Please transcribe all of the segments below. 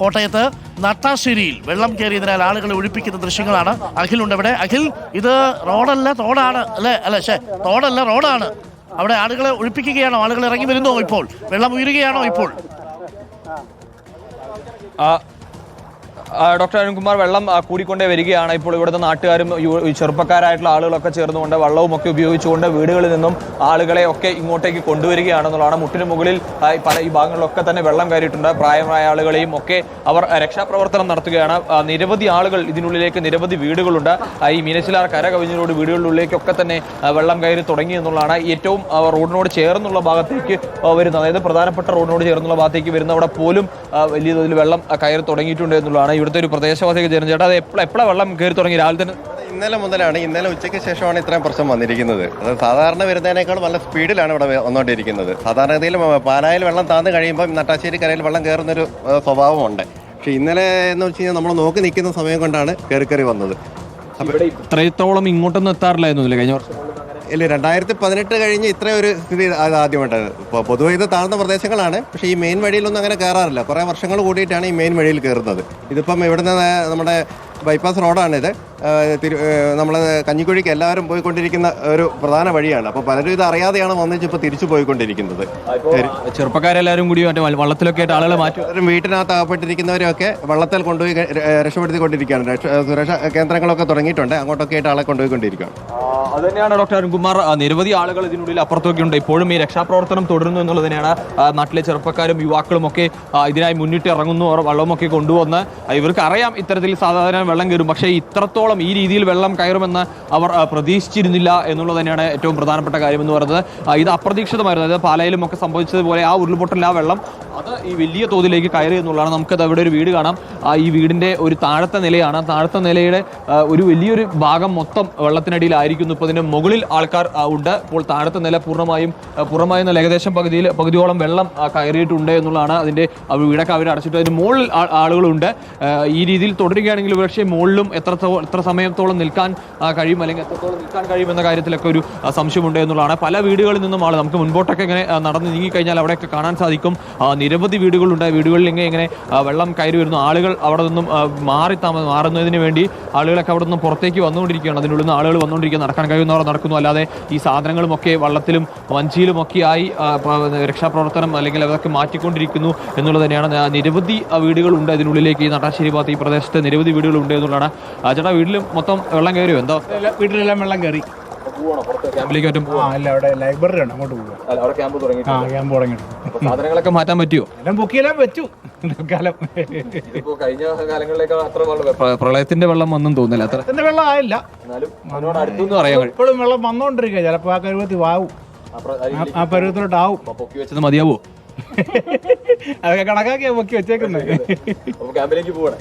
കോട്ടയത്ത് നട്ടാശ്ശേരിയിൽ വെള്ളം കയറിയതിനാൽ ആളുകളെ ഒഴിപ്പിക്കുന്ന ദൃശ്യങ്ങളാണ്. അഖിലുണ്ട് ഇവിടെ. അഖിൽ, ഇത് റോഡല്ല തോടാണ് അല്ലേ? തോടല്ല റോഡാണ്. അവിടെ ആളുകളെ ഒഴിപ്പിക്കുകയാണോ? ആളുകൾ ഇറങ്ങി വരുന്നോ? ഇപ്പോൾ വെള്ളം ഉയരുകയാണോ? ഇപ്പോൾ ഡോക്ടർ അരുൺകുമാർ, വെള്ളം കൂടിക്കൊണ്ടേ വരികയാണ്. ഇപ്പോൾ ഇവിടുത്തെ നാട്ടുകാരും ചെറുപ്പക്കാരായിട്ടുള്ള ആളുകളൊക്കെ ചേർന്നുകൊണ്ട് വള്ളവും ഒക്കെ ഉപയോഗിച്ചുകൊണ്ട് വീടുകളിൽ നിന്നും ആളുകളെ ഒക്കെ ഇങ്ങോട്ടേക്ക് കൊണ്ടുവരികയാണെന്നുള്ളതാണ്. മുട്ടിന് മുകളിൽ ഈ ഭാഗങ്ങളിലൊക്കെ തന്നെ വെള്ളം കയറിയിട്ടുണ്ട്. പ്രായമായ ആളുകളെയും ഒക്കെ അവർ രക്ഷാപ്രവർത്തനം നടത്തുകയാണ്. നിരവധി ആളുകൾ ഇതിനുള്ളിലേക്ക്, നിരവധി വീടുകളുണ്ട്. ഈ മീനച്ചിലാർ കര കവിഞ്ഞിനോട് വീടുകളിലുള്ളിലേക്കൊക്കെ തന്നെ വെള്ളം കയറി തുടങ്ങി എന്നുള്ളതാണ്. ഏറ്റവും റോഡിനോട് ചേർന്നുള്ള ഭാഗത്തേക്ക് വരുന്ന, അതായത് പ്രധാനപ്പെട്ട റോഡിനോട് ചേർന്നുള്ള ഭാഗത്തേക്ക് വരുന്നവിടെ പോലും വലിയ തോതിൽ വെള്ളം കയറി തുടങ്ങിയിട്ടുണ്ട് എന്നുള്ളതാണ് ഇവിടുത്തെ ഒരു പ്രദേശവാസിക്ക് ചേർന്ന്. ചേട്ടാ, അത് എപ്പോഴാണ് വെള്ളം കയറി തുടങ്ങി? രാവിലെ തന്നെ? ഇന്നലെ മുതലാണ്. ഇന്നലെ ഉച്ചയ്ക്ക് ശേഷമാണ് ഇത്രയും പ്രശ്നം വന്നിരിക്കുന്നത്. അത് സാധാരണ വരുന്നതിനേക്കാൾ നല്ല സ്പീഡിലാണ് ഇവിടെ വന്നുകൊണ്ടിരിക്കുന്നത്. സാധാരണഗതിയിൽ പാലായിൽ വെള്ളം താഴ്ന്നു കഴിയുമ്പോൾ നട്ടാശ്ശേരി കരയിൽ വെള്ളം കയറുന്നൊരു സ്വഭാവമുണ്ട്. പക്ഷേ ഇന്നലെ എന്ന് വെച്ച് കഴിഞ്ഞാൽ നമ്മൾ നോക്കി നിൽക്കുന്ന സമയം കൊണ്ടാണ് കയറി വന്നത്. അപ്പോൾ ഇത്രത്തോളം ഇങ്ങോട്ടൊന്നും എത്താറില്ലായിരുന്നു കഴിഞ്ഞ വർഷം? ഇല്ല, 2018 കഴിഞ്ഞ് ഇത്രയും ഒരു സ്ഥിതി ആദ്യമായിട്ടാണ്. ഇപ്പോൾ പൊതുവെ ഇത് താഴ്ന്ന പ്രദേശങ്ങളാണ്. പക്ഷേ ഈ മെയിൻ വഴിയിലൊന്നും അങ്ങനെ കയറാറില്ല. കുറേ വർഷങ്ങൾ കൂടിയിട്ടാണ് ഈ മെയിൻ വഴിയിൽ കയറുന്നത്. ഇതിപ്പം ഇവിടുന്ന് നമ്മുടെ ബൈപ്പാസ് റോഡാണിത്. നമ്മൾ കഞ്ഞിക്കുഴിക്ക് എല്ലാവരും പോയിക്കൊണ്ടിരിക്കുന്ന ഒരു പ്രധാന വഴിയാണ്. അപ്പോൾ പലരും ഇത് അറിയാതെയാണ് വന്നിട്ട് ഇപ്പോൾ തിരിച്ചു പോയിക്കൊണ്ടിരിക്കുന്നത്. ചെറുപ്പക്കാരെല്ലാവരും കൂടി വള്ളത്തിലൊക്കെ ആയിട്ട് ആളുകളെ മാറ്റും. വീട്ടിനകത്ത് അകപ്പെട്ടിരിക്കുന്നവരൊക്കെ വള്ളത്തിൽ കൊണ്ടുപോയി രക്ഷപ്പെടുത്തിക്കൊണ്ടിരിക്കുകയാണ്. സുരക്ഷാ കേന്ദ്രങ്ങളൊക്കെ തുടങ്ങിയിട്ടുണ്ട്. അങ്ങോട്ടൊക്കെ ആയിട്ട് ആളെ കൊണ്ടുപോയിക്കൊണ്ടിരിക്കുകയാണ്. അത് തന്നെയാണ് ഡോക്ടർ അരുൺകുമാർ. നിരവധി ആളുകൾ ഇതിനുള്ളിൽ അപ്പുറത്തൊക്കെ ഉണ്ട്. ഇപ്പോഴും ഈ രക്ഷാപ്രവർത്തനം തുടരുന്നു എന്നുള്ളത് തന്നെയാണ്. നാട്ടിലെ ചെറുപ്പക്കാരും യുവാക്കളും ഒക്കെ ഇതിനായി മുന്നിട്ട് ഇറങ്ങുന്നു. അവർ വള്ളമൊക്കെ കൊണ്ടുവന്ന്, ഇവർക്ക് അറിയാം ഇത്തരത്തിൽ സാധാരണ വെള്ളം കയറും, പക്ഷേ ഇത്രത്തോളം ഈ രീതിയിൽ വെള്ളം കയറുമെന്ന് അവർ പ്രതീക്ഷിച്ചിരുന്നില്ല എന്നുള്ളത് തന്നെയാണ് ഏറ്റവും പ്രധാനപ്പെട്ട കാര്യം എന്ന് പറയുന്നത്. ഇത് അപ്രതീക്ഷിതമായിരുന്നു. അതായത് പാലായിലും ഒക്കെ സംഭവിച്ചതുപോലെ ആ ഉരുൾപൊട്ടൽ, ആ വെള്ളം അത് ഈ വലിയ തോതിലേക്ക് കയറി എന്നുള്ളതാണ്. നമുക്കത് അവിടെ ഒരു വീട് കാണാം. ഈ വീടിന്റെ ഒരു താഴത്തെ നിലയാണ്. താഴത്തെ നിലയുടെ ഒരു വലിയൊരു ഭാഗം മൊത്തം വെള്ളത്തിനടിയിലായിരിക്കുന്നു. ഇപ്പോൾ ഇതിന്റെ മുകളിൽ ആൾക്കാർ ഉണ്ട്. ഇപ്പോൾ താഴത്തെ നില പൂർണ്ണമായും ഏകദേശം പകുതിയോളം വെള്ളം കയറിയിട്ടുണ്ട് എന്നുള്ളതാണ്. അതിന്റെ വീടൊക്കെ അവർ അടച്ചിട്ട് അതിന് മുകളിൽ ആളുകളുണ്ട്. ഈ രീതിയിൽ തുടരുകയാണെങ്കിൽ പക്ഷേ മുകളിലും എത്ര സമയത്തോളം നിൽക്കാൻ കഴിയും, അല്ലെങ്കിൽ എത്രത്തോളം നിൽക്കാൻ കഴിയുമെന്ന കാര്യത്തിലൊക്കെ ഒരു സംശയമുണ്ട് എന്നുള്ളതാണ്. പല വീടുകളിൽ നിന്നും നമുക്ക് മുൻപോട്ടൊക്കെ ഇങ്ങനെ നടന്ന് നീങ്ങിക്കഴിഞ്ഞാൽ അവിടെയൊക്കെ കാണാൻ സാധിക്കും നിരവധി വീടുകളുണ്ട്. വീടുകളിൽ ഇങ്ങനെ വെള്ളം കയറി വരുന്നു. ആളുകൾ അവിടെ നിന്നും മാറുന്നതിന് വേണ്ടി ആളുകളൊക്കെ അവിടെ നിന്നും പുറത്തേക്ക് വന്നുകൊണ്ടിരിക്കുകയാണ്. അതിനുള്ളിൽ നിന്ന് ആളുകൾ വന്നുകൊണ്ടിരിക്കുക. നടക്കാൻ കഴിയുന്നവർ നടക്കുന്നു. അല്ലാതെ ഈ സാധനങ്ങളുമൊക്കെ വള്ളത്തിലും വഞ്ചിയിലുമൊക്കെയായി രക്ഷാപ്രവർത്തനം അല്ലെങ്കിൽ അതൊക്കെ മാറ്റിക്കൊണ്ടിരിക്കുന്നു എന്നുള്ളത് തന്നെയാണ്. നിരവധി വീടുകളുണ്ട് ഇതിനുള്ളിലേക്ക്. ഈ നട്ടാശ്ശേരി ഭാഗത്ത്, ഈ പ്രദേശത്ത് നിരവധി വീടുകളുണ്ട് എന്നുള്ളതാണ്. ചേട്ടാ, വീട്ടിൽ മൊത്തം വെള്ളം കയറിയോ? എന്താ? വീട്ടിലെല്ലാം വെള്ളം കയറി. ക്യാമ്പിലേക്ക് മറ്റും അവിടെ ലൈബ്രറി ഉണ്ട്, അങ്ങോട്ട് പോകും. ക്യാമ്പ് തുടങ്ങിയിട്ടുണ്ട്. സാധനങ്ങളൊക്കെ മാറ്റാൻ പറ്റുമോ? എല്ലാം ബുക്കെല്ലാം വെച്ചു. കാലം കഴിഞ്ഞ കാലങ്ങളിലേക്ക് അത്ര പ്രളയത്തിന്റെ വെള്ളം വന്നും തോന്നില്ല. അത്ര വെള്ളം ആയില്ല. അടുത്തൊന്നും അറിയാൻ ഇപ്പോഴും വെള്ളം വന്നോണ്ടിരിക്കുക. ചിലപ്പോൾ ആ പരുവത്തിൽ ആവും, ആ പരുവത്തിലോട്ടാവും. പൊക്കി വെച്ചത് മതിയാവോ? അതൊക്കെ കണക്കാക്കിയാ പൊക്കി വെച്ചേക്കുന്നത്. ക്യാമ്പിലേക്ക് പോകണേ.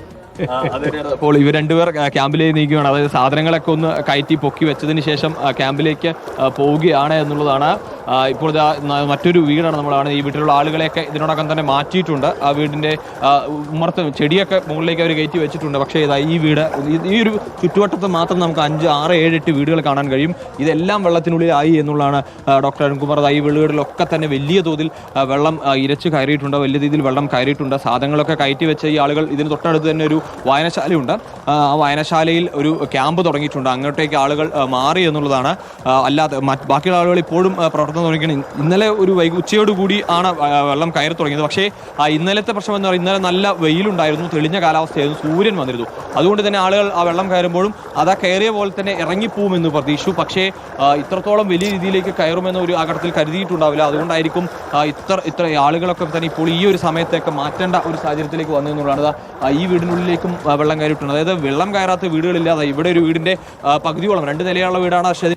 അപ്പോൾ ഇവർ രണ്ടുപേർ ക്യാമ്പിലേക്ക് നീക്കുകയാണ്. അതായത് സാധനങ്ങളൊക്കെ ഒന്ന് കയറ്റി പൊക്കി വെച്ചതിന് ശേഷം ക്യാമ്പിലേക്ക് പോവുകയാണ് എന്നുള്ളതാണ്. ഇപ്പോൾ മറ്റൊരു വീടാണ് നമ്മളാണ്. ഈ വീട്ടിലുള്ള ആളുകളെയൊക്കെ ഇതിനോടകം തന്നെ മാറ്റിയിട്ടുണ്ട്. ആ വീടിൻ്റെ ഉമ്മർത്ത് ചെടിയൊക്കെ മുകളിലേക്ക് അവർ കയറ്റി വെച്ചിട്ടുണ്ട്. പക്ഷേ ഈ വീട്, ഈ ഒരു ചുറ്റുവട്ടത്ത് മാത്രം നമുക്ക് 5, 6, 7, 8 വീടുകൾ കാണാൻ കഴിയും. ഇതെല്ലാം വെള്ളത്തിനുള്ളിലായി എന്നുള്ളതാണ് ഡോക്ടർ അരുൺകുമാർ. ഈ വീടുകളിലൊക്കെ തന്നെ വലിയ തോതിൽ വെള്ളം ഇരച്ച് കയറിയിട്ടുണ്ട്. വലിയ രീതിയിൽ വെള്ളം കയറിയിട്ടുണ്ട്. സാധനങ്ങളൊക്കെ കയറ്റി വെച്ച ഈ ആളുകൾ, ഇതിന് തൊട്ടടുത്ത് തന്നെ ഒരു വായനശാലയുണ്ട്. ആ വായനശാലയിൽ ഒരു ക്യാമ്പ് തുടങ്ങിയിട്ടുണ്ട്. അങ്ങോട്ടേക്ക് ആളുകൾ മാറി എന്നുള്ളതാണ്. അല്ലാതെ ബാക്കിയുള്ള ആളുകൾ ഇപ്പോഴും പ്രവർത്തനം തുടങ്ങിയാണ്. ഇന്നലെ ഒരു ഉച്ചയോടുകൂടി ആണ് വെള്ളം കയറി തുടങ്ങിയത്. പക്ഷേ ഇന്നലത്തെ പ്രശ്നം എന്ന് പറയുന്നത് ഇന്നലെ നല്ല വെയിലുണ്ടായിരുന്നു, തെളിഞ്ഞ കാലാവസ്ഥയായിരുന്നു, സൂര്യൻ വന്നിരുന്നു. അതുകൊണ്ട് തന്നെ ആളുകൾ ആ വെള്ളം കയറുമ്പോഴും അതാ കയറിയ പോലെ തന്നെ ഇറങ്ങിപ്പോകുമെന്ന് പ്രതീക്ഷിച്ചു. പക്ഷേ ഇത്രത്തോളം വലിയ രീതിയിലേക്ക് കയറുമെന്ന് ഒരു ഘട്ടത്തിൽ കരുതിയിട്ടുണ്ടാവില്ല. അതുകൊണ്ടായിരിക്കും ഇത്ര ആളുകളൊക്കെ തന്നെ ഇപ്പോൾ ഈ ഒരു സമയത്തേക്ക് മാറ്റേണ്ട ഒരു സാഹചര്യത്തിലേക്ക് വന്നു എന്നുള്ളതാണ്. ഈ വീടിനുള്ളിലേക്കും വെള്ളം കയറിയിട്ടുണ്ട്. അതായത് വെള്ളം കയറാത്ത വീടുകളില്ലാതെ ഇവിടെ ഒരു വീടിന്റെ പകുതിയോളം, 2 നിലയുള്ള വീടാണ്. പക്ഷേ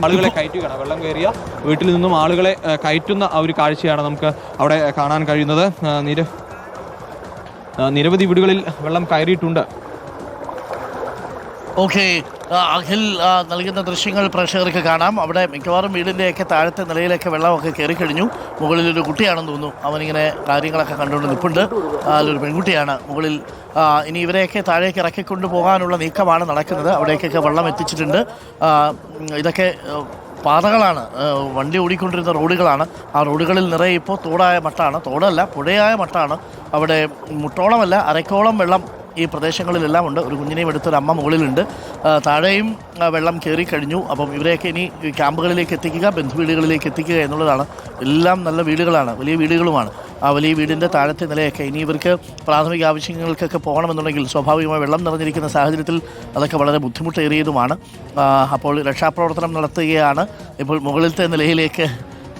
ആളുകളെ കയറ്റുകയാണ്. വെള്ളം കയറിയ വീട്ടിൽ നിന്നും ആളുകളെ കയറ്റുന്ന ആ ഒരു കാഴ്ചയാണ് നമുക്ക് അവിടെ കാണാൻ കഴിയുന്നത്. നിരവധി വീടുകളിൽ വെള്ളം കയറിയിട്ടുണ്ട്. ഓക്കെ, അഖിൽ നൽകുന്ന ദൃശ്യങ്ങൾ പ്രേക്ഷകർക്ക് കാണാം. അവിടെ മിക്കവാറും വീടിൻ്റെയൊക്കെ താഴത്തെ നിലയിലൊക്കെ വെള്ളമൊക്കെ കയറി കഴിഞ്ഞു. മുകളിലൊരു കുട്ടിയാണെന്ന് തോന്നുന്നു. അവനിങ്ങനെ കാര്യങ്ങളൊക്കെ കണ്ടുകൊണ്ട് നിൽപ്പുണ്ട്. അതിലൊരു പെൺകുട്ടിയാണ് മുകളിൽ. ഇനി ഇവരെയൊക്കെ താഴേക്ക് ഇറക്കിക്കൊണ്ട് പോകാനുള്ള നീക്കമാണ് നടക്കുന്നത്. അവിടേക്കൊക്കെ വെള്ളം എത്തിച്ചിട്ടുണ്ട്. ഇതൊക്കെ പാതകളാണ്, വണ്ടി ഓടിക്കൊണ്ടിരുന്ന റോഡുകളാണ്. ആ റോഡുകളിൽ നിറയെ ഇപ്പോൾ തോടായ മട്ടാണ്, തോടല്ല പുഴയായ മട്ടാണ്. അവിടെ മുട്ടോളമല്ല അരക്കോളം വെള്ളം ഈ പ്രദേശങ്ങളിലെല്ലാം ഉണ്ട്. ഒരു കുഞ്ഞിനെയും എടുത്തൊരു അമ്മ മുകളിലുണ്ട്. താഴെയും വെള്ളം കയറി കഴിഞ്ഞു. അപ്പം ഇവരെയൊക്കെ ഇനി ക്യാമ്പുകളിലേക്ക് എത്തിക്കുക, ബന്ധുവീടുകളിലേക്ക് എത്തിക്കുക എന്നുള്ളതാണ്. എല്ലാം നല്ല വീടുകളാണ്, വലിയ വീടുകളുമാണ്. ആ വലിയ വീടിൻ്റെ താഴത്തെ നിലയൊക്കെ ഇനി ഇവർക്ക് പ്രാഥമിക ആവശ്യങ്ങൾക്കൊക്കെ പോകണമെന്നുണ്ടെങ്കിൽ സ്വാഭാവികമായി വെള്ളം നിറഞ്ഞിരിക്കുന്ന സാഹചര്യത്തിൽ അതൊക്കെ വളരെ ബുദ്ധിമുട്ടേറിയതുമാണ്. അപ്പോൾ രക്ഷാപ്രവർത്തനം നടത്തുകയാണ്. ഇപ്പോൾ മുകളിലത്തെ നിലയിലേക്ക്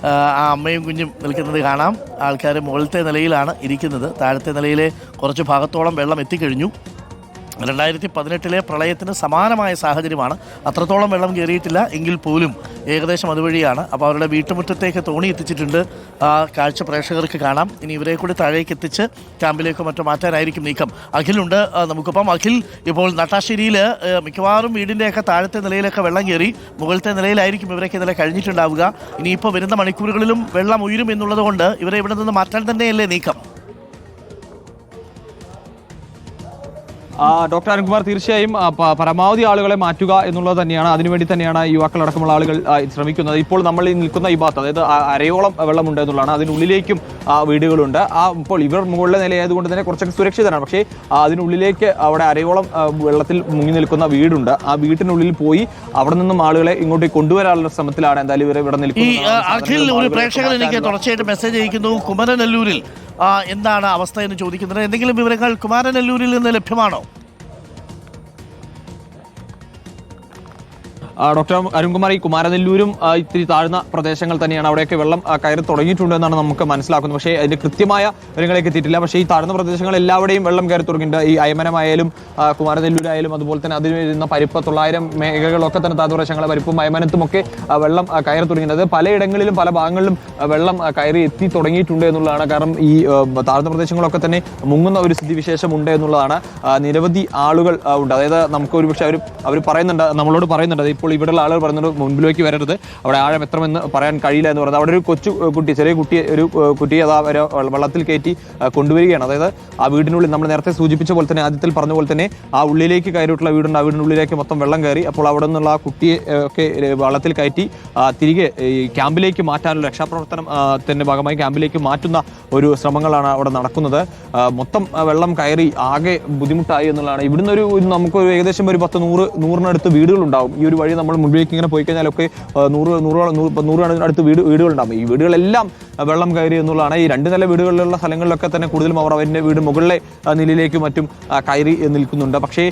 ആ അമ്മയും കുഞ്ഞും നിൽക്കുന്നത് കാണാം. ആൾക്കാർ മുകളിലത്തെ നിലയിലാണ് ഇരിക്കുന്നത്. താഴത്തെ നിലയിലെ കുറച്ച് ഭാഗത്തോളം വെള്ളം എത്തിക്കഴിഞ്ഞു. 2018 പ്രളയത്തിന് സമാനമായ സാഹചര്യമാണ്. അത്രത്തോളം വെള്ളം കയറിയിട്ടില്ല എങ്കിൽ പോലും ഏകദേശം അതുവഴിയാണ്. അപ്പോൾ അവരുടെ വീട്ടുമുറ്റത്തേക്ക് തോണി എത്തിച്ചിട്ടുണ്ട്. ആ കാഴ്ച പ്രേക്ഷകർക്ക് കാണാം. ഇനി ഇവരെ കൂടി താഴേക്ക് എത്തിച്ച് ക്യാമ്പിലേക്കോ മറ്റോ മാറ്റാനായിരിക്കും നീക്കം. അഖിലുണ്ട് നമുക്കിപ്പം. അഖിൽ, ഇപ്പോൾ നട്ടാശ്ശേരിയിൽ മിക്കവാറും വീടിൻ്റെയൊക്കെ താഴത്തെ നിലയിലൊക്കെ വെള്ളം കയറി. മുകളിലത്തെ നിലയിലായിരിക്കും ഇവരൊക്കെ ഇന്നലെ കഴിഞ്ഞിട്ടുണ്ടാവുക. ഇനിയിപ്പോൾ വരുന്ന മണിക്കൂറുകളിലും വെള്ളം ഉയരും എന്നുള്ളത് കൊണ്ട് ഇവരെ ഇവിടെ നിന്ന് മാറ്റാൻ തന്നെയല്ലേ നീക്കം? ഡോക്ടർ അരുൺകുമാർ, തീർച്ചയായും പരമാവധി ആളുകളെ മാറ്റുക എന്നുള്ളത് തന്നെയാണ്. അതിനുവേണ്ടി തന്നെയാണ് യുവാക്കളടക്കമുള്ള ആളുകൾ ശ്രമിക്കുന്നത്. ഇപ്പോൾ നമ്മൾ നിൽക്കുന്ന ഈ ഭാഗത്ത്, അതായത് അരയോളം വെള്ളമുണ്ട് എന്നുള്ളതാണ്. അതിനുള്ളിലേക്കും വീടുകളുണ്ട്. ഇപ്പോൾ ഇവർ മുകളിലെ നിലയായതുകൊണ്ട് തന്നെ കുറച്ചൊക്കെ സുരക്ഷിതരാണ്. പക്ഷേ അതിനുള്ളിലേക്ക് അവിടെ അരയോളം വെള്ളത്തിൽ മുങ്ങി നിൽക്കുന്ന വീടുണ്ട്. ആ വീട്ടിനുള്ളിൽ പോയി അവിടെ നിന്നും ആളുകളെ ഇങ്ങോട്ട് കൊണ്ടുവരാനുള്ള ശ്രമത്തിലാണ് എന്തായാലും ഇവർ ഇവിടെ നിൽക്കുന്നത്. ഒരു പ്രേക്ഷകർ എനിക്ക് തുടർച്ചയായിട്ട് മെസ്സേജ് അയക്കുന്നു. കുമരനെല്ലൂരിൽ എന്താണ് അവസ്ഥ എന്ന് ചോദിക്കുന്നത്. എന്തെങ്കിലും വിവരങ്ങൾ കുമാരനെല്ലൂരിൽ നിന്ന് ലഭ്യമാണോ? ഡോക്ടർ അരുൺകുമാർ, ഈ കുമാരനെല്ലൂരും ഇത്തിരി താഴ്ന്ന പ്രദേശങ്ങൾ തന്നെയാണ്. അവിടെയൊക്കെ വെള്ളം കയറി തുടങ്ങിയിട്ടുണ്ട് എന്നാണ് നമുക്ക് മനസ്സിലാക്കുന്നത്. പക്ഷേ അതിന്റെ കൃത്യമായ വിവരങ്ങളിലേക്ക് എത്തിയിട്ടില്ല. പക്ഷേ ഈ താഴ്ന്ന പ്രദേശങ്ങൾ എല്ലാവരുടെയും വെള്ളം കയറി തുടങ്ങിയിട്ടുണ്ട്. ഈ അയമനമായാലും കുമാരനെല്ലൂരായാലും അതുപോലെ തന്നെ അതിന് വരുന്ന പരിപ്പ് 900 മേഖലകളൊക്കെ തന്നെ താഴ്ന്ന പ്രദേശങ്ങളെ പരിപ്പും അയമനത്തും ഒക്കെ വെള്ളം കയറി തുടങ്ങിയിട്ടുണ്ട്. പലയിടങ്ങളിലും പല ഭാഗങ്ങളിലും വെള്ളം കയറി എത്തി തുടങ്ങിയിട്ടുണ്ട് എന്നുള്ളതാണ്. കാരണം ഈ താഴ്ന്ന പ്രദേശങ്ങളൊക്കെ തന്നെ മുങ്ങുന്ന ഒരു സ്ഥിതിവിശേഷം ഉണ്ട് എന്നുള്ളതാണ്. നിരവധി ആളുകൾ ഉണ്ട്. അതായത് നമുക്ക് ഒരു പക്ഷേ അവർ പറയുന്നുണ്ട്, നമ്മളോട് പറയുന്നുണ്ട്, ഇപ്പോൾ ഇവിടെയുള്ള ആളുകൾ പറയുന്നുണ്ട് മുൻപിലേക്ക് വരരുത്, അവിടെ ആഴം എത്രമെന്ന് പറയാൻ കഴിയില്ല എന്ന് പറയുന്നത്. അവിടെ ഒരു കുട്ടി, ചെറിയ കുട്ടിയെ അതാ വെള്ളത്തിൽ കയറ്റി കൊണ്ടുവരികയാണ്. അതായത് ആ വീടിനുള്ളിൽ നമ്മൾ നേരത്തെ സൂചിപ്പിച്ച പോലെ തന്നെ, ആദ്യത്തിൽ പറഞ്ഞ പോലെ തന്നെ ആ ഉള്ളിലേക്ക് കയറിയിട്ടുള്ള വീടുണ്ട്. ആ വീടിനുള്ളിലേക്ക് മൊത്തം വെള്ളം കയറി. അപ്പോൾ അവിടെ നിന്നുള്ള ആ കുട്ടിയെ ഒക്കെ വെള്ളത്തിൽ കയറ്റി തിരികെ ക്യാമ്പിലേക്ക് മാറ്റാനുള്ള രക്ഷാപ്രവർത്തനത്തിന്റെ ഭാഗമായി ക്യാമ്പിലേക്ക് മാറ്റുന്ന ഒരു ശ്രമങ്ങളാണ് അവിടെ നടക്കുന്നത്. മൊത്തം വെള്ളം കയറി ആകെ ബുദ്ധിമുട്ടായി എന്നുള്ളതാണ്. ഇവിടുന്ന് നമുക്കൊരു ഏകദേശം ഒരു 100-100 വീടുകളുണ്ടാവും. ഈ ഒരു വഴി നമ്മൾ മുൻപിലേക്ക് ഇങ്ങനെ പോയി കഴിഞ്ഞാലൊക്കെ 100 അടുത്ത് വീടുകളുണ്ടാകും. ഈ വീടുകളെല്ലാം വെള്ളം കയറി എന്നുള്ളതാണ്. ഈ 2 നില വീടുകളിലുള്ള സ്ഥലങ്ങളിലൊക്കെ തന്നെ കൂടുതലും അവർ അവരുടെ വീട് മുകളിലെ നിലയിലേക്കും മറ്റും കയറി നിൽക്കുന്നുണ്ട്. പക്ഷേ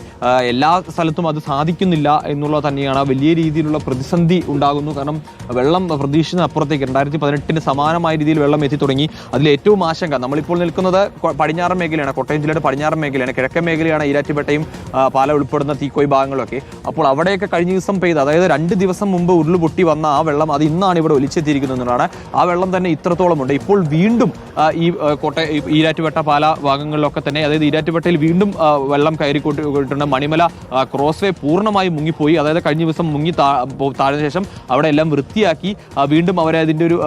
എല്ലാ സ്ഥലത്തും അത് സാധിക്കുന്നില്ല എന്നുള്ളത് തന്നെയാണ്. വലിയ രീതിയിലുള്ള പ്രതിസന്ധി ഉണ്ടാകുന്നു. കാരണം വെള്ളം പ്രതീക്ഷിച്ച അപ്പുറത്തേക്ക് 2018 സമാനമായ രീതിയിൽ വെള്ളം എത്തി തുടങ്ങി. അതിൽ ഏറ്റവും ആശങ്ക, നമ്മളിപ്പോൾ നിൽക്കുന്നത് പടിഞ്ഞാറൻ മേഖലയാണ്, കോട്ടയം ജില്ലയുടെ പടിഞ്ഞാറൻ മേഖലയാണ്. കിഴക്കൻ മേഖലയാണ് ഈരാറ്റുപേട്ടയും പാല ഉൾപ്പെടുന്ന തീക്കോയ് ഭാഗങ്ങളൊക്കെ. അപ്പോൾ അവിടെയൊക്കെ കഴിഞ്ഞ ദിവസം പെയ്ത്, അതായത് 2 ദിവസം മുമ്പ് ഉരുളുപൊട്ടി വന്ന ആ വെള്ളം അത് ഇന്നാണ് ഇവിടെ ഒലിച്ചെത്തിയിരിക്കുന്നത് എന്നതാണ്. ആ വെള്ളം തന്നെ ഇത്രത്തോളം ഉണ്ട്. ഇപ്പോൾ വീണ്ടും ഈ ഈരാറ്റുപേട്ട പാല ഭാഗങ്ങളിലൊക്കെ തന്നെ, അതായത് ഈരാറ്റുപേട്ടയിൽ വീണ്ടും വെള്ളം കയറിക്കൊണ്ടിട്ടുണ്ട്. മണിമല ക്രോസ് വേ പൂർണ്ണമായി മുങ്ങിപ്പോയി. അതായത് കഴിഞ്ഞ ദിവസം മുങ്ങി താഴ്ന്ന ശേഷം അവിടെ എല്ലാം വൃത്തിയാക്കി വീണ്ടും അവരെ അതിൻ്റെ ഒരു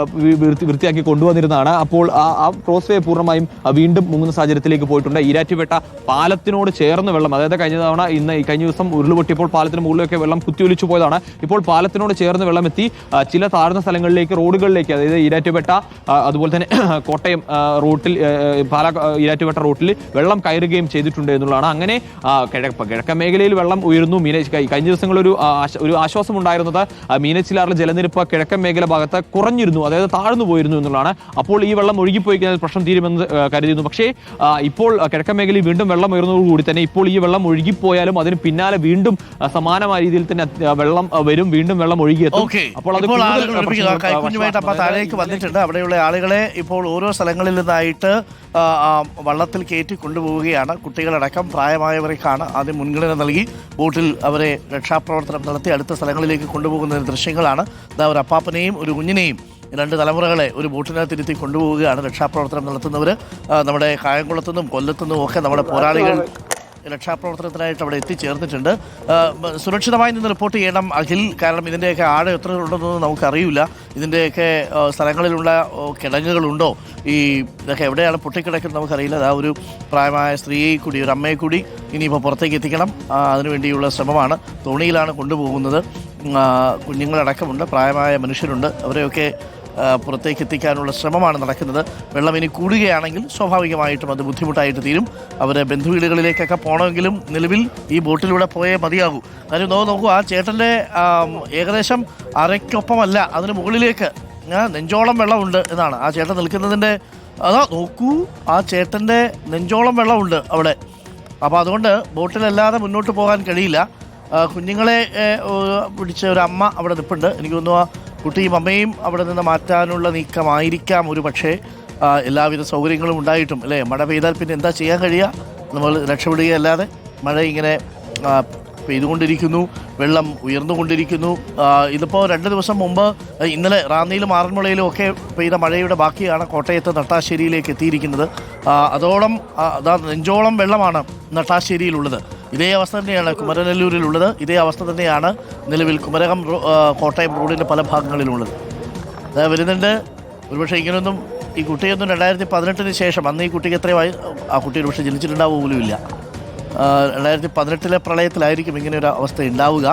വൃത്തിയാക്കി കൊണ്ടുവന്നിരുന്നതാണ്. അപ്പോൾ ആ ക്രോസ് വേ പൂർണ്ണമായും വീണ്ടും മുങ്ങുന്ന സാഹചര്യത്തിലേക്ക് പോയിട്ടുണ്ട്. ഈരാറ്റുപേട്ട പാലത്തിനോട് ചേർന്ന് വെള്ളം, അതായത് കഴിഞ്ഞ ദിവസം ഉരുളുപൊട്ടിയപ്പോൾ പാലത്തിന് മുകളിലൊക്കെ വെള്ളം കുത്തിയൊലിച്ചു പോയതാണ്. ഇപ്പോൾ പാലത്തിനോട് ചേർന്ന് വെള്ളം എത്തി ചില താഴ്ന്ന സ്ഥലങ്ങളിലേക്ക്, റോഡുകളിലേക്ക്, അതായത് ഈരാറ്റുപേട്ട അതുപോലെ തന്നെ കോട്ടയം റൂട്ടിൽ, ഈരാറ്റുപേട്ട റൂട്ടിൽ വെള്ളം കയറുകയും ചെയ്തിട്ടുണ്ട് എന്നുള്ളതാണ്. അങ്ങനെ കിഴക്കൻ മേഖലയിൽ വെള്ളം ഉയർന്നു. കഴിഞ്ഞ ദിവസങ്ങളിൽ ഒരു ആശ്വാസം ഉണ്ടായിരുന്നത് മീനച്ചിലാറിലെ ജലനിരപ്പ് കിഴക്കൻ മേഖല ഭാഗത്ത് കുറഞ്ഞിരുന്നു, അതായത് താഴ്ന്നു പോയിരുന്നു എന്നുള്ളതാണ്. അപ്പോൾ ഈ വെള്ളം ഒഴുകിപ്പോയി കഴിഞ്ഞാൽ പ്രശ്നം തീരുമെന്ന് കരുതിയിരുന്നു. പക്ഷേ ഇപ്പോൾ കിഴക്കൻ മേഖലയിൽ വീണ്ടും വെള്ളം ഉയർന്നതോടുകൂടി തന്നെ ഇപ്പോൾ ഈ വെള്ളം ഒഴുകിപ്പോയാലും അതിന് പിന്നാലെ വീണ്ടും സമാനമായ രീതിയിൽ തന്നെ വെള്ളം വരും, വീണ്ടും വെള്ളം ഒഴുകിയെത്തും. അപ്പോൾ അത് കൈക്കുഞ്ഞുമായിട്ട് അപ്പം താഴേക്ക് വന്നിട്ടുണ്ട്. അവിടെയുള്ള ആളുകളെ ഇപ്പോൾ ഓരോ സ്ഥലങ്ങളിൽ നിന്നായിട്ട് വള്ളത്തിൽ കയറ്റി കൊണ്ടുപോവുകയാണ്. കുട്ടികളടക്കം പ്രായമായവർക്കാണ് ആദ്യം മുൻഗണന നൽകി ബോട്ടിൽ അവരെ രക്ഷാപ്രവർത്തനം നടത്തി അടുത്ത സ്ഥലങ്ങളിലേക്ക് കൊണ്ടുപോകുന്ന ദൃശ്യങ്ങളാണ്. ഒരു അപ്പാപ്പനെയും ഒരു കുഞ്ഞിനെയും 2 തലമുറകളെ ഒരു ബോട്ടിനകത്തിരുത്തി കൊണ്ടുപോവുകയാണ് രക്ഷാപ്രവർത്തനം നടത്തുന്നവർ. നമ്മുടെ കായംകുളത്തുനിന്നും കൊല്ലത്തുനിന്നും ഒക്കെ നമ്മുടെ പോരാളികൾ രക്ഷാപ്രവർത്തനത്തിനായിട്ട് അവിടെ എത്തിച്ചേർന്നിട്ടുണ്ട്. സുരക്ഷിതമായി നിന്ന് റിപ്പോർട്ട് ചെയ്യണം അഖിൽ, കാരണം ഇതിൻ്റെയൊക്കെ ആഴം എത്ര ഉണ്ടെന്നൊന്നും നമുക്കറിയില്ല. ഇതിൻ്റെയൊക്കെ സ്ഥലങ്ങളിലുള്ള കിടങ്ങുകളുണ്ടോ, ഇതൊക്കെ എവിടെയാണ് പൊട്ടിക്കിടക്കുന്നത് നമുക്കറിയില്ല. ആ ഒരു പ്രായമായ സ്ത്രീയെ കൂടി, ഒരു അമ്മയെ കൂടി ഇനിയിപ്പോൾ പുറത്തേക്ക് എത്തിക്കണം. അതിനുവേണ്ടിയുള്ള ശ്രമമാണ്. തോണിയിലാണ് കൊണ്ടുപോകുന്നത്. കുഞ്ഞുങ്ങളടക്കമുണ്ട്, പ്രായമായ മനുഷ്യരുണ്ട്. അവരെയൊക്കെ പുറത്തേക്ക് എത്തിക്കാനുള്ള ശ്രമമാണ് നടക്കുന്നത്. വെള്ളം ഇനി കൂടുകയാണെങ്കിൽ സ്വാഭാവികമായിട്ടും അത് ബുദ്ധിമുട്ടായിട്ട് തീരും. അവർ ബന്ധുവീടുകളിലേക്കൊക്കെ പോകണമെങ്കിലും നിലവിൽ ഈ ബോട്ടിലൂടെ പോയേ മതിയാകൂ. കാര്യം നോക്കൂ, ആ ചേട്ടൻ്റെ ഏകദേശം അരയ്ക്കൊപ്പമല്ല, അതിന് മുകളിലേക്ക് നെഞ്ചോളം വെള്ളമുണ്ട് എന്നാണ് ആ ചേട്ടൻ നിൽക്കുന്നതിൻ്റെ. അതാ നോക്കൂ, ആ ചേട്ടൻ്റെ നെഞ്ചോളം വെള്ളമുണ്ട് അവിടെ. അപ്പോൾ അതുകൊണ്ട് ബോട്ടിലല്ലാതെ മുന്നോട്ട് പോകാൻ കഴിയില്ല. കുഞ്ഞുങ്ങളെ പിടിച്ച ഒരു അമ്മ അവിടെ നിൽപ്പുണ്ട്. എനിക്ക് തോന്നുന്നു ആ കുട്ടിയും അമ്മയും അവിടെ നിന്ന് മാറ്റാനുള്ള നീക്കമായിരിക്കാം ഒരു പക്ഷേ. എല്ലാവിധ സൗകര്യങ്ങളും ഉണ്ടായിട്ടും അല്ലേ, മഴ പെയ്താൽ പിന്നെ എന്താ ചെയ്യാൻ കഴിയുക, നമ്മൾ രക്ഷപ്പെടുകയല്ലാതെ. മഴ ഇങ്ങനെ പെയ്തുകൊണ്ടിരിക്കുന്നു, വെള്ളം ഉയർന്നുകൊണ്ടിരിക്കുന്നു. ഇതിപ്പോൾ 2 ദിവസം മുമ്പ് ഇന്നലെ റാന്നിയിലും ആറന്മുളയിലും ഒക്കെ പെയ്ത മഴയുടെ ബാക്കിയാണ് കോട്ടയത്ത് നട്ടാശ്ശേരിയിലേക്ക് എത്തിയിരിക്കുന്നത്. അതോളം അതാ നെഞ്ചോളം വെള്ളമാണ് നട്ടാശ്ശേരിയിലുള്ളത്. ഇതേ അവസ്ഥ തന്നെയാണ് കുമരനെല്ലൂരിലുള്ളത്. ഇതേ അവസ്ഥ തന്നെയാണ് നിലവിൽ കുമരകം കോട്ടയം റോഡിൻ്റെ പല ഭാഗങ്ങളിലുള്ളത്. അത് വരുന്നുണ്ട്. ഒരുപക്ഷെ ഇങ്ങനെയൊന്നും ഈ കുട്ടിയൊന്നും 2018 ശേഷം, അന്ന് ഈ കുട്ടിക്ക് എത്രയായി, ആ കുട്ടി ഒരുപക്ഷെ ജനിച്ചിട്ടുണ്ടാവുക പോലുമില്ല. 2018 പ്രളയത്തിലായിരിക്കും ഇങ്ങനെ ഒരു അവസ്ഥ ഉണ്ടാവുക.